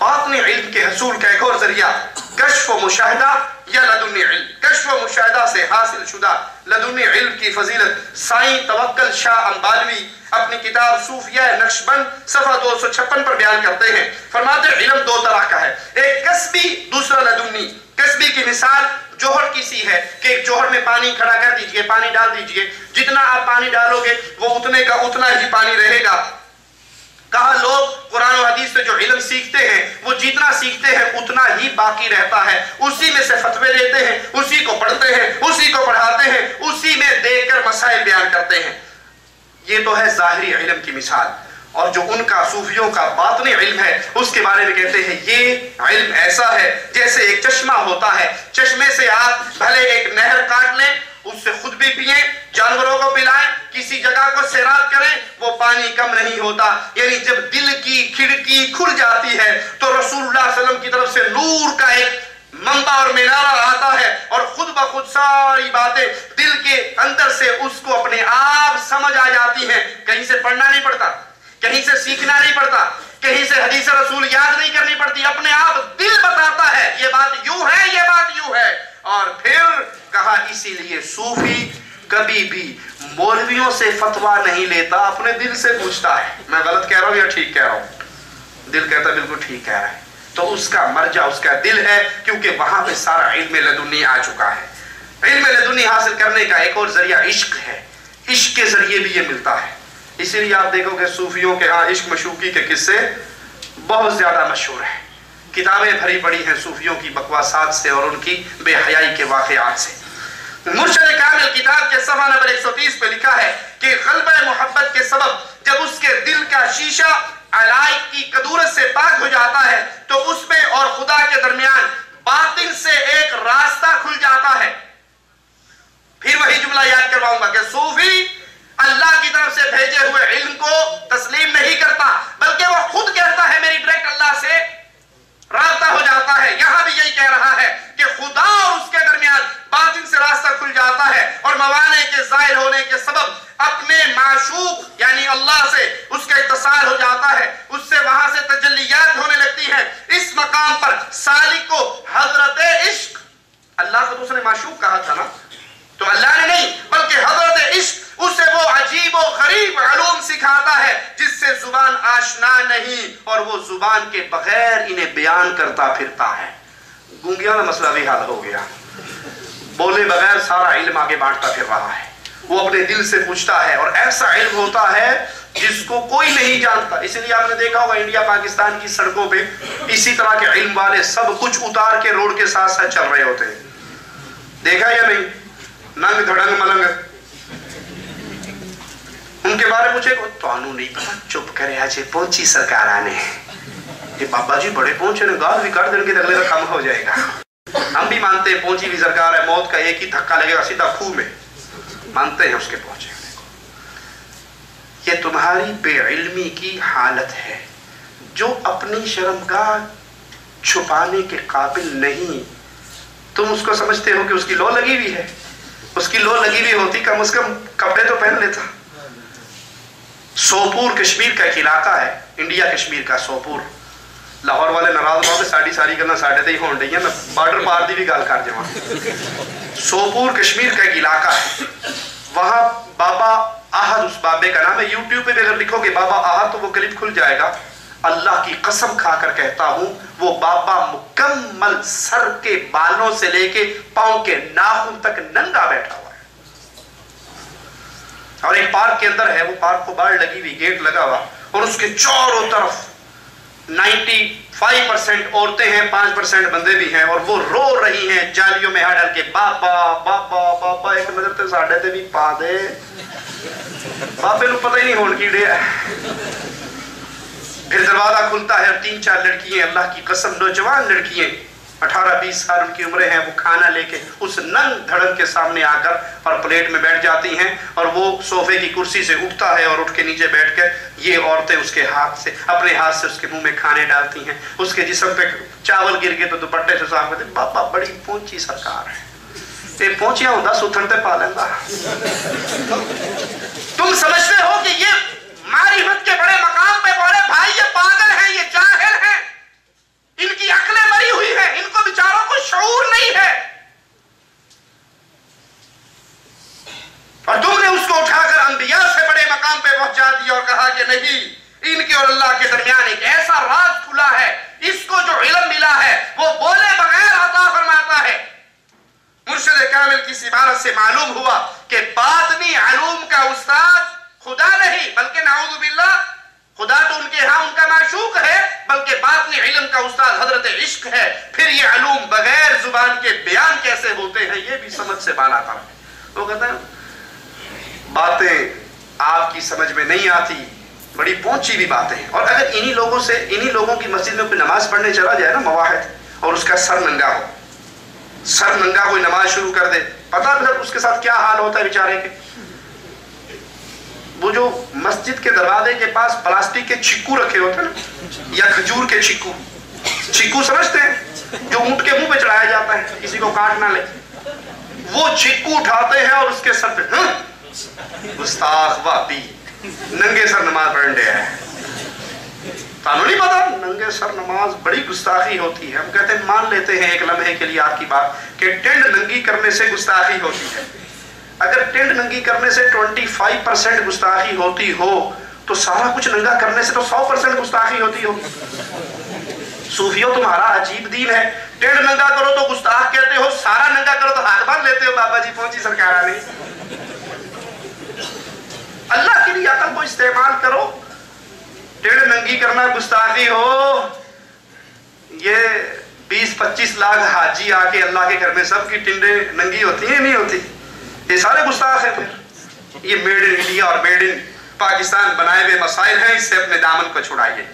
बातिनी इल्म के हसूल का एक और जरिया कश्फ व मुशाहिदा या लदुन्नी इल्म। कश्फ व मुशाहिदा से हासिल शुदा लदुन्नी इल्म की फजीलत साईं तवक्कल शाह अंबालवी अपनी किताब सूफिया नक्शबंद सफा 256 पर बयान करते हैं। फरमाते हैं इल्म दो तरह का है, एक कस्बी दूसरा लदुन्नी। कस्बी की मिसाल जोहर की सी है कि एक जोहर में पानी खड़ा कर दीजिए, पानी डाल दीजिए, जितना आप पानी डालोगे वो उतने का उतना ही पानी रहेगा। कहा लोग कुरान और हदीस से जो इल्म सीखते हैं वो जितना सीखते हैं उतना ही बाकी रहता है, उसी में से फतवे लेते हैं, उसी को पढ़ते हैं, उसी को पढ़ाते हैं, उसी में देकर मसाइल बयान करते हैं। ये तो है जाहिरी इल्म की मिसाल। और जो उनका सूफियों का बातिनी इल्म है उसके बारे में कहते हैं ये इल्म ऐसा है जैसे एक चश्मा होता है, चश्मे से आप भले एक नहर काट लें, उससे खुद भी पिए, जानवरों को पिलाएं, किसी जगह को सैराब करें, वो पानी कम नहीं होता। यानी जब दिल की खिड़की खुल जाती है तो रसूलुल्लाह सल्लल्लाहु अलैहि वसल्लम की तरफ से नूर का एक मंबा और मीनारा आता है और खुद ब खुद सारी बातें दिल के अंदर से उसको अपने आप समझ आ जाती हैं। कहीं से पढ़ना नहीं पड़ता, कहीं से सीखना नहीं पड़ता, कहीं से हदीस रसूल याद नहीं करनी पड़ती, अपने आप दिल बताता है ये बात यूं है, ये बात यूं है। और फिर कहा इसीलिए सूफी कभी भी मौलवियों से फतवा नहीं लेता, अपने दिल से पूछता है मैं गलत कह रहा हूं या ठीक कह रहा हूं। दिल कहता बिल्कुल ठीक कह रहा है, तो उसका मर्जा उसका दिल है, क्योंकि वहां पे सारा इल्म लदुन्नी आ चुका है। इल्म लदुन्नी हासिल करने का एक और जरिया इश्क है, इश्क के जरिए भी ये मिलता है। इसीलिए आप देखोगे सूफियों के यहाँ इश्क मशूकी के किस्से बहुत ज्यादा मशहूर हैं, किताबें भरी पड़ी हैं सूफियों की बकवासात से और उनकी बेहयाई के वाक़यात से। मुर्शिद कामिल किताब के सफ़ा नंबर 130 पे लिखा है कि ग़ल्बे मोहब्बत के सबब जब उसके दिल का शीशा अलाइक की कदूरत से पाक हो जाता है तो उसमें और खुदा के दरमियान बातिन से एक रास्ता खुल जाता है। फिर वही जुमला याद करवाऊंगा कि सूफी अल्लाह की तरफ से भेजे हुए इल्म को तस्लीम नहीं करता, बल्कि वो खुद कहता है मेरी डायरेक्ट अल्लाह से रास्ता हो जाता है। यहां भी यही कह रहा है कि खुदा और उसके दरमियान बातिन से रास्ता खुल जाता है और मवाने के जाहिर होने के सबब अपने माशूक यानी अल्लाह से उसका इत्तिसाल हो जाता है, उससे वहां से तजल्लियात होने लगती है। इस मकाम पर सालिक को हजरत इश्क, अल्लाह को तो उसने माशूक कहा था ना, तो अल्लाह ने नहीं बल्कि हजरत इश्क उसे वो अजीब और गरीब अलूम सिखाता है जिससे जुबान आशना नहीं और वो जुबान के बगैर इन्हें बयान करता फिरता है। गूंगियों का मसला भी हल हो गया, बोले बगैर सारा इल्म आगे बांटता फिर रहा है। वो अपने दिल से पूछता है और ऐसा इल्म होता है जिसको कोई नहीं जानता। इसलिए आपने देखा होगा इंडिया पाकिस्तान की सड़कों पे इसी तरह के इल्म वाले सब कुछ उतार के रोड के साथ साथ चल रहे होते हैं, देखा या नहीं? नंग धड़ंग मलंग। उनके बारे में पूछे तो नहीं पता, चुप करे आज पहुंची सरकार आने, ये बाबा जी बड़े पहुंचे ने गाल भी काट देंगे, अगले का कम हो जाएगा। हम भी मानते हैं पहुंची भी सरकार है, मौत का एक ही धक्का लगेगा सीधा खूह में, मानते हैं उसके पहुंचे। ये तुम्हारी बेइल्मी की हालत है, जो अपनी शर्मगाह छुपाने के काबिल नहीं। तुम उसको समझते हो कि उसकी लो लगी हुई है, उसकी लो लगी हुई होती कम से कम कपड़े तो पहन लेता। सोपूर कश्मीर का एक इलाका है, इंडिया कश्मीर का सोपूर। लाहौर वाले नाराज हो गए, सारी गल्लां साडे ते ही होण डईयां, मैं बॉर्डर पार दी भी गल कर जावां। सोपूर कश्मीर का एक इलाका है, वहां बाबा आहद उस बाबे का नाम है। यूट्यूब पे भी अगर लिखोगे बाबा आहद तो वो क्लिप खुल जाएगा। अल्लाह की कसम खाकर कहता हूं वो बाबा मुकम्मल सर के बालों से लेके पांव के नाखून तक नंगा बैठा हुआ है और एक पार्क के अंदर है। वो पार्क को बाढ़ लगी हुई, गेट लगा हुआ और उसके चारों तरफ 95% औरतें हैं, 5% बंदे भी हैं और वो रो रही हैं जालियों में हाथ डाल के, बाबा बाबा बाबा एक नजर ते साडे ते भी पा दे। बाबे को पता ही नहीं होने की डे। फिर दरवाजा खुलता है और 3-4 लड़कियां, अल्लाह की कसम नौजवान लड़कियां, 18-20 साल उनकी उम्र है, वो खाना लेके उस नंग धड़क के सामने आकर और प्लेट में बैठ जाती हैं और वो सोफे की कुर्सी से उठता है और उठ के नीचे बैठकर ये औरतें उसके हाथ से अपने हाथ से उसके मुंह में खाने डालती हैं। उसके जिस्म पे चावल गिर गए तो दुपट्टे से साफ करते। बाबा बड़ी पहुंची सरकार है, ये पहुंचिया होता सुथन ते पा लेंदा। तुम समझते हो कि ये मारिफत के बड़े मकाम पे बोले भाई ये पागल है, ये जाहिल है, ماتن علم کا استاد حضرت عشق ہے، پھر یہ علوم بغیر زبان کے بیان کیسے ہوتے ہیں یہ بھی سمجھ سے بالا تر ہے۔ وہ کہتا ہے باتیں آپ کی سمجھ میں نہیں آتی، بڑی پہنچی بھی باتیں ہیں، اور اگر انہی لوگوں کی مسجد میں کوئی نماز پڑھنے چلا جائے نا مواحد، اور اس کا سر ننگا ہو، سر ننگا کوئی نماز شروع کر دے، پتہ پھر اس کے ساتھ کیا حال ہوتا ہے بیچارے کے۔ وہ جو مسجد کے دروازے کے پاس پلاسٹک کے چکو رکھے ہوتے ہیں نا، یا کھجور کے چکو سمجھتے ہیں جو اونٹ کے منہ پہ چڑھایا جاتا ہے کسی کو کاٹ نہ لے، وہ چکو اٹھاتے ہیں اور اس کے سر پہ گستاخ وہابی ننگے سر نماز پڑھنے ہے۔ تانوں نہیں پتا ننگے سر نماز بڑی گستاخی ہوتی ہے۔ ہم کہتے ہیں مان لیتے ہیں ایک لمحے کے لیے آپ کی بات کہ ٹینڈ ننگی کرنے سے گستاخی ہوتی ہے۔ اگر ٹینڈ ننگی کرنے سے 25% گستاخی ہوتی ہو تو سارا کچھ ننگا کرنے سے تو 100% گستاخی ہوتی ہو۔ صوفیوں تمہارا عجیب دین ہے، ٹینڈ ننگا کرو تو گستاخ کہتے ہو، سارا ننگا کرو تو ہاتھ باندھ لیتے ہو، بابا جی پہنچی سرکار آ نہیں۔ اللہ کے لیے عقل کو استعمال کرو۔ ٹینڈ ننگی کرنا گستاخی ہو، یہ 20-25 لاکھ حاجی آ کے اللہ کے گھر میں سب کی ٹنڈیں ننگی ہوتی ہیں نہیں ہوتی؟ یہ سارے گستاخ ہیں۔ پھر یہ میڈ ان انڈیا اور میڈ ان پاکستان بنائے ہوئے مسائل ہیں، اس سے اپنے دامن کو چھڑائیے۔